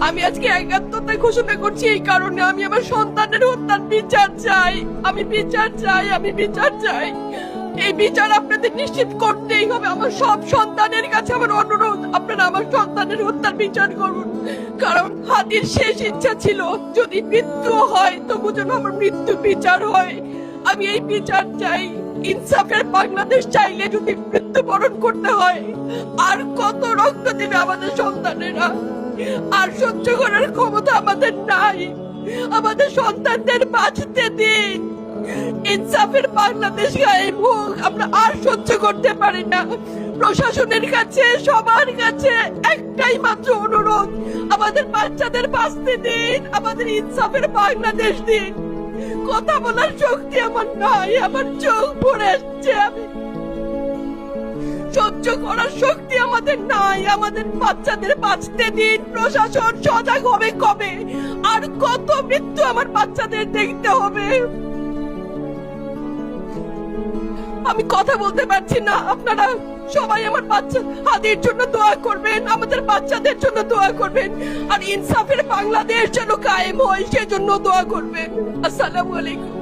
আমি আজকে একাত্মতা ঘোষণা করছি এই কারণে, আমি আমার সন্তানের হত্যার বিচার চাই। আমি বিচার চাই, আমি বিচার চাই। এই বিচার আপনাদের নিশ্চিত করতেই হবে। আমার সব সন্তানের কাছে আমার অনুরোধ, আপনারা আমার সন্তানের হত্যার বিচার করুন। কারণ হাদির শেষ ইচ্ছা ছিল যদি মৃত্যু হয় তবু যেন আমার মৃত্যু বিচার হয়। আমি এই বিচার চাই। ইনসাফের বাংলাদেশ চাইলে যদি মৃত্যুবরণ করতে হয়, আর কত রক্ত দেবে আমাদের সন্তানেরা? আর সহ্য করার ক্ষমতা আমাদের নাই। আমাদের সন্তানদের বাঁচতে দিন। ইনসাফের বাংলাদেশ গায়েব হোক। আমরা আর সহ্য করতে পারি না। প্রশাসনের কাছে, সবার কাছে একটাই মাত্র অনুরোধ, আমাদের বাচ্চাদের বাঁচতে দিন, আমাদের ইনসাফের বাংলাদেশ দিন। কথা বলার শক্তি আমার নাই, আমার চোখ ভরে আসছে। আমি সহ্য করার শক্তি আমাদের নাই। আমাদের বাচ্চাদের বাঁচতে দিন। প্রশাসন সজাগ হবে কবে? আর কত মৃত্যু আমার বাচ্চাদের দেখতে হবে? আমি কথা বলতে পারছি না। আপনারা সবাই আমার বাচ্চা হাদির জন্য দোয়া করবেন, আমাদের বাচ্চাদের জন্য দোয়া করবেন, আর ইনসাফের বাংলাদেশ যেন কায়েম হয় সেজন্য দোয়া করবেন। আসসালামু আলাইকুম।